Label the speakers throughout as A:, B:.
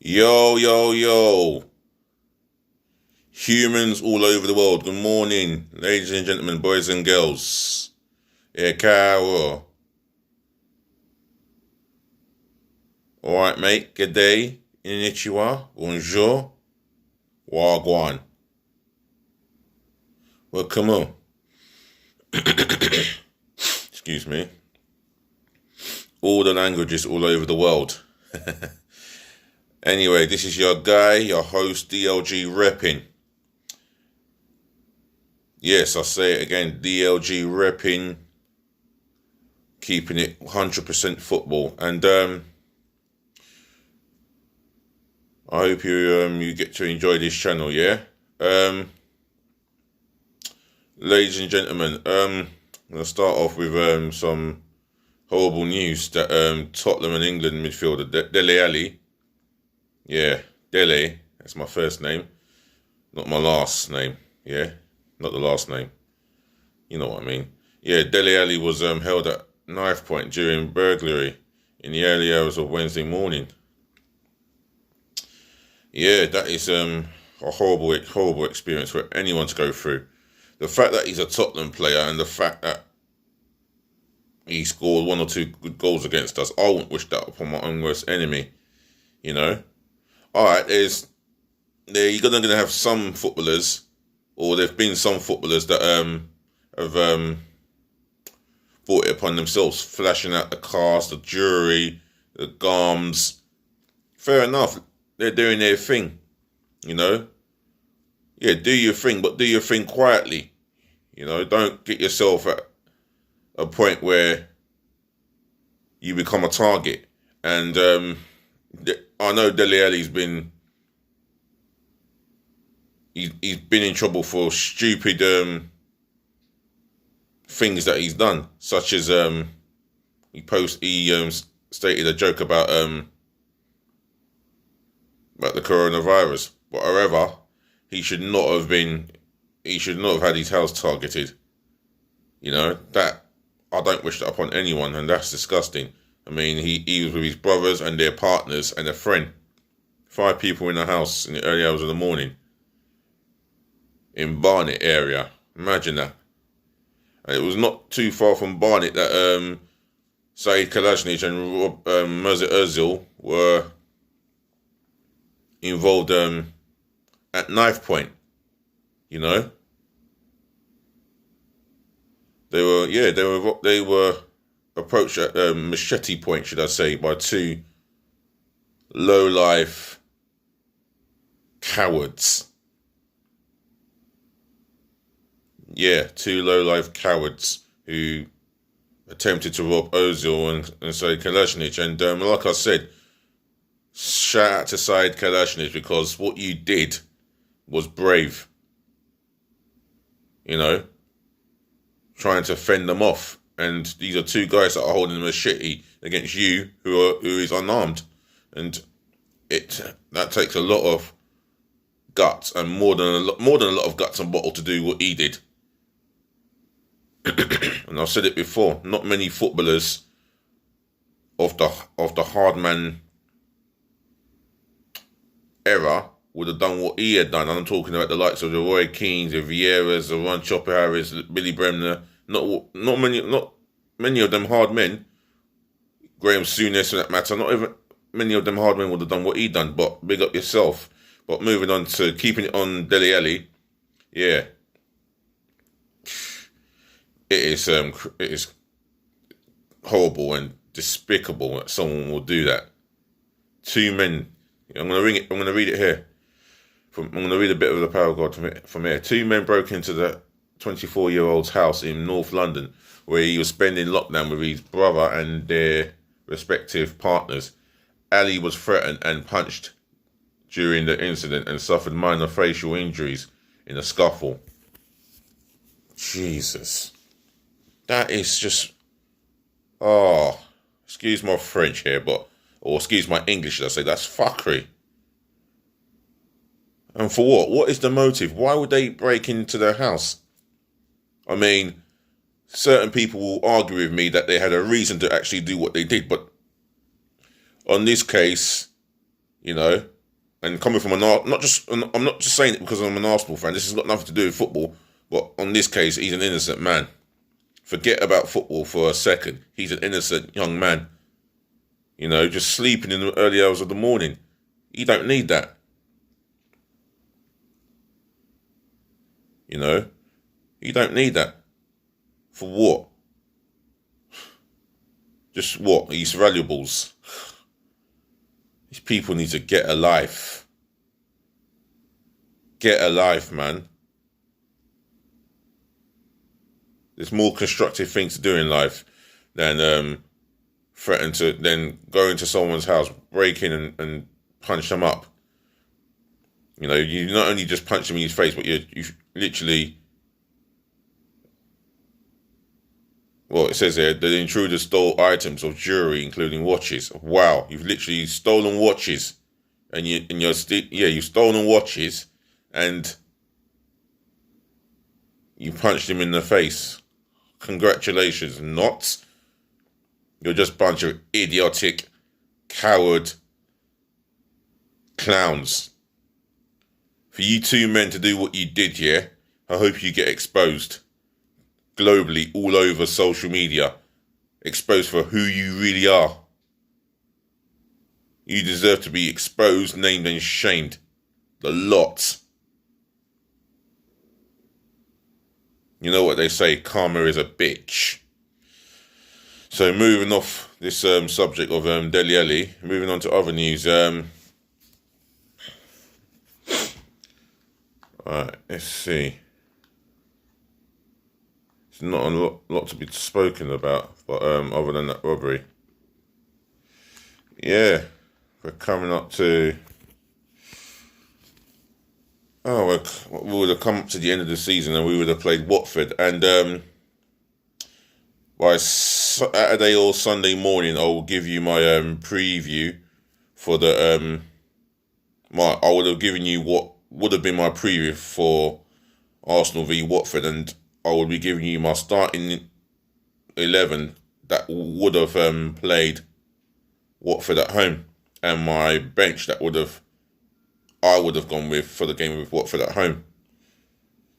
A: Yo, yo, yo. Humans all over the world. Good morning, ladies and gentlemen, boys and girls. Caro. Alright, mate. Good day. Konnichiwa. Bonjour. Wagwan. Well, come on. Excuse me. All the languages all over the world. Anyway, this is your guy, your host, DLG Reppin. Yes, I'll say it again, DLG Reppin. Keeping it 100% football. And I hope you get to enjoy this channel, yeah? Ladies and gentlemen, I'm going to start off with some horrible news that Tottenham and England midfielder Dele Alli, yeah, Dele, that's my first name, not my last name, yeah, not the last name, you know what I mean. Yeah, Dele Alli was held at Knifepoint during burglary in the early hours of Wednesday morning. Yeah, that is a horrible experience for anyone to go through. The fact that he's a Tottenham player and the fact that he scored one or two good goals against us, I wouldn't wish that upon my own worst enemy, you know. All right, you're gonna have some footballers, or there've been some footballers that have brought it upon themselves, flashing out the cars, the jewelry, the garms. Fair enough, they're doing their thing, you know. Yeah, do your thing, but do your thing quietly. You know, don't get yourself at a point where you become a target. And I know Dele Alli's been he's been in trouble for stupid things that he's done, such as he stated a joke about the coronavirus. But however, he should not have had his house targeted. You know, that I don't wish that upon anyone, and that's disgusting. I mean, he was with his brothers and their partners and a friend. 5 people in the house in the early hours of the morning. In Barnet area. Imagine that. And it was not too far from Barnet that Saeed Kalashnic and Mesut Ozil were involved at Knifepoint. You know? They were approached at machete point, should I say, by 2 low-life cowards. Yeah, 2 low-life cowards who attempted to rob Ozil and Saeed Kalashnic. And like I said, shout out to Saeed Kalashnic, because what you did was brave. You know, trying to fend them off. And these are 2 guys that are holding a machete against you, who is unarmed. And that takes a lot of guts, and more than a lot of guts and bottle to do what he did. And I've said it before, not many footballers of the hard man era would have done what he had done. And I'm talking about the likes of the Roy Keanes, the Vieiras, the Ron Chopper Harris, Billy Bremner. Not many of them hard men. Graham Souness, for that matter. Not even many of them hard men would have done what he done. But big up yourself. But moving on to keeping it on Dele Alli, yeah, it is horrible and despicable that someone will do that. 2 men. I'm gonna read it here. I'm gonna read a bit of the power of God from here. 2 men broke into the 24-year-old's house in North London, where he was spending lockdown with his brother and their respective partners. Alli was threatened and punched during the incident and suffered minor facial injuries in a scuffle. Jesus. That is just... Oh, excuse my French here, or excuse my English, should I say. That's fuckery. And for what? What is the motive? Why would they break into their house? I mean, certain people will argue with me that they had a reason to actually do what they did, but on this case, you know, and coming from I'm not just saying it because I'm an Arsenal fan. This has got nothing to do with football. But on this case, he's an innocent man. Forget about football for a second. He's an innocent young man. You know, just sleeping in the early hours of the morning. You don't need that. You know, you don't need that. For what? Just what? These valuables. These people need to get a life. Get a life, man. There's more constructive things to do in life than threaten to then go into someone's house, break in and punch them up. You know, you not only just punch them in his face, but you literally. Well, it says here the intruder stole items of jewelry, including watches. Wow, you've literally stolen watches, and you've stolen watches, and you punched him in the face. Congratulations, not. You're just a bunch of idiotic, coward clowns. For you two men to do what you did here, I hope you get exposed. Globally, all over social media. Exposed for who you really are. You deserve to be exposed, named and shamed. The lot. You know what they say, karma is a bitch. So moving off this subject of Dele, moving on to other news. Alright, let's see. It's not a lot to be spoken about, but other than that robbery. Yeah, we're coming up to... Oh, we would have come up to the end of the season and we would have played Watford. And by Saturday or Sunday morning, I will give you my preview for the... I would have given you what would have been my preview for Arsenal v Watford, and I will be giving you my starting 11 that would have played Watford at home, and my bench that I would have gone with for the game with Watford at home.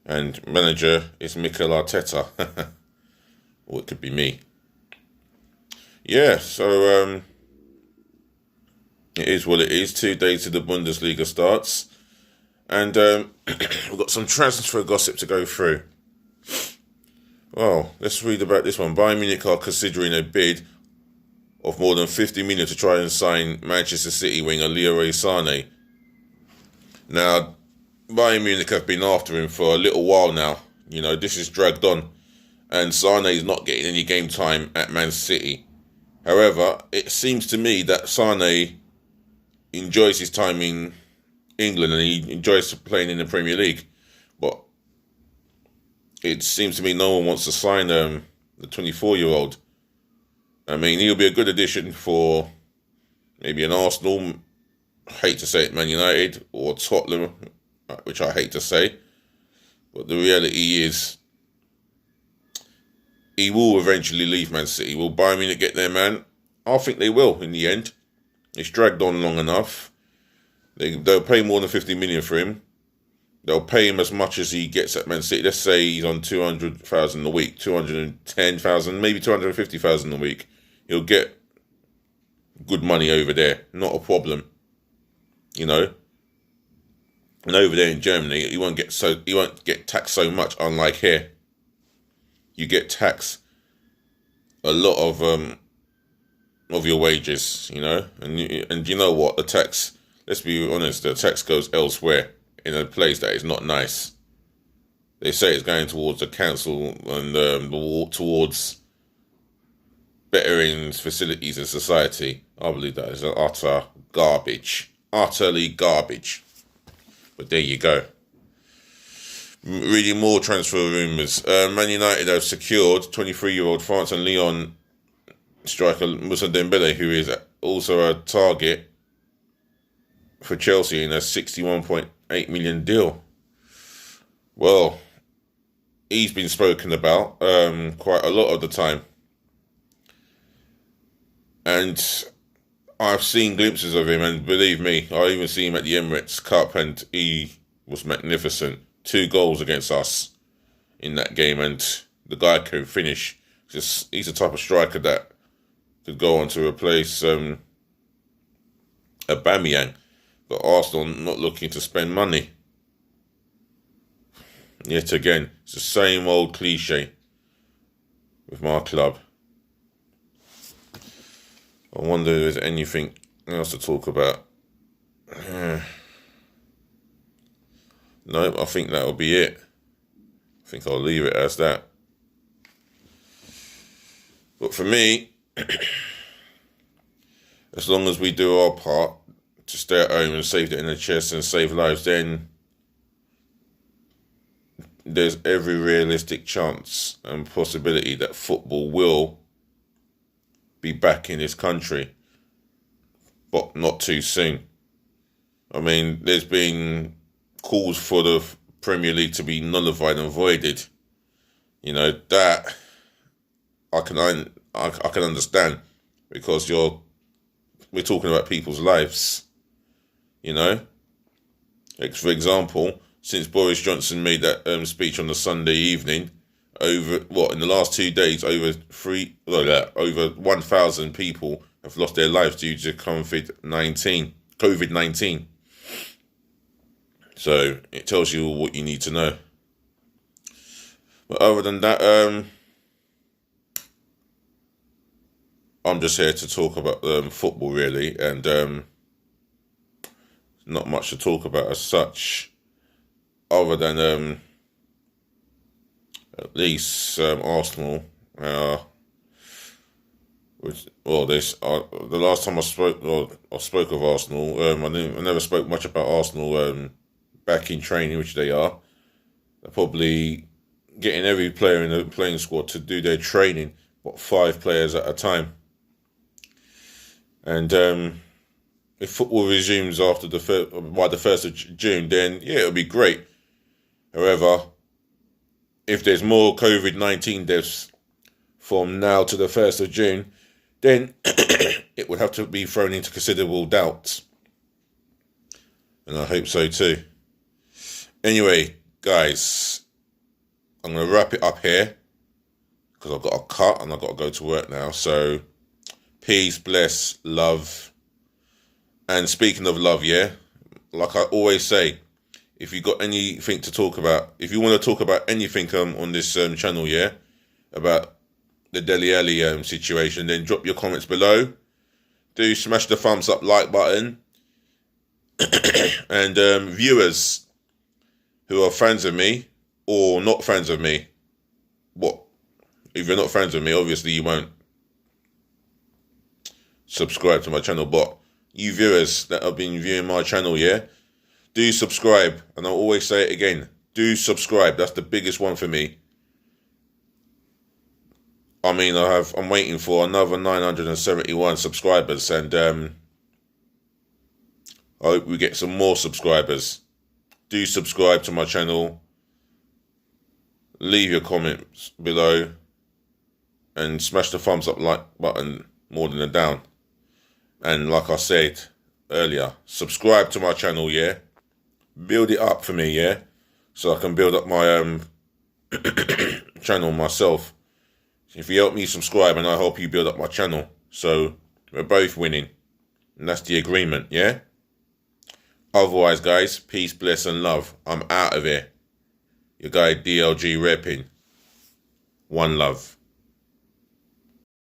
A: And manager is Mikel Arteta. Or it could be me. Yeah, so it is what it is. 2 days to the Bundesliga starts. And we've got some transfer gossip to go through. Well, let's read about this one. Bayern Munich are considering a bid of more than 50 million to try and sign Manchester City winger Leroy Sané. Now, Bayern Munich have been after him for a little while now. You know, this is dragged on. And Sané is not getting any game time at Man City. However, it seems to me that Sané enjoys his time in England and he enjoys playing in the Premier League. But it seems to me no one wants to sign the 24-year-old. I mean, he'll be a good addition for maybe an Arsenal, I hate to say it, Man United, or Tottenham, which I hate to say. But the reality is, he will eventually leave Man City. Will Bayern Munich get their man? I think they will in the end. It's dragged on long enough. They'll pay more than 50 million for him. They'll pay him as much as he gets at Man City. Let's say he's on 200,000 a week, 210,000, maybe 250,000 a week. He'll get good money over there. Not a problem. You know? And over there in Germany, he won't get taxed so much, unlike here. You get taxed a lot of your wages, you know? And you know what? The tax, let's be honest, the tax goes elsewhere in a place that is not nice. They say it's going towards the council and towards bettering facilities in society. I believe that is utter garbage. Utterly garbage. But there you go. Reading more transfer rumours. Man United have secured 23-year-old France and Lyon striker Moussa Dembele, who is also a target for Chelsea in a 61.8 million deal. Well, he's been spoken about quite a lot of the time. And I've seen glimpses of him, and believe me, I even see him at the Emirates Cup, and he was magnificent. 2 goals against us in that game, and the guy can finish. Just he's the type of striker that could go on to replace Aubameyang, but Arsenal not looking to spend money. Yet again, it's the same old cliche with my club. I wonder if there's anything else to talk about. No, I think that'll be it. I think I'll leave it as that. But for me, as long as we do our part to stay at home and save the NHS and save lives, then there's every realistic chance and possibility that football will be back in this country, but not too soon. I mean, there's been calls for the Premier League to be nullified and voided. You know, that I can understand, because we're talking about people's lives. You know, like, for example, since Boris Johnson made that speech on the Sunday evening, in the last 2 days, over 1,000 people have lost their lives due to COVID-19. So it tells you what you need to know. But other than that, I'm just here to talk about football, really, and not much to talk about as such, other than at least Arsenal. The last time I spoke of Arsenal, I never spoke much about Arsenal back in training, which they are. They're probably getting every player in the playing squad to do their training, but 5 players at a time. And if football resumes by the 1st of June, then yeah, it'll be great. However, if there's more COVID-19 deaths from now to the 1st of June, then it would have to be thrown into considerable doubt. And I hope so too. Anyway, guys, I'm going to wrap it up here, because I've got a cut and I've got to go to work now. So, peace, bless, love. And speaking of love, yeah, like I always say, if you got anything to talk about, if you want to talk about anything on this channel, yeah, about the Dele Alli situation, then drop your comments below. Do smash the thumbs up like button. And viewers who are fans of me or not fans of me, if you're not fans of me, obviously you won't subscribe to my channel, but you viewers that have been viewing my channel, yeah, do subscribe. And I'll always say it again, do subscribe. That's the biggest one for me. I mean, I'm waiting for another 971 subscribers, and I hope we get some more subscribers. Do subscribe to my channel. Leave your comments below, and smash the thumbs up like button more than a down. And like I said earlier, subscribe to my channel, yeah? Build it up for me, yeah? So I can build up my channel myself. If you help me subscribe, and I help you build up my channel, so we're both winning. And that's the agreement, yeah? Otherwise, guys, peace, bless, and love. I'm out of here. Your guy, DLG Reppin. One love.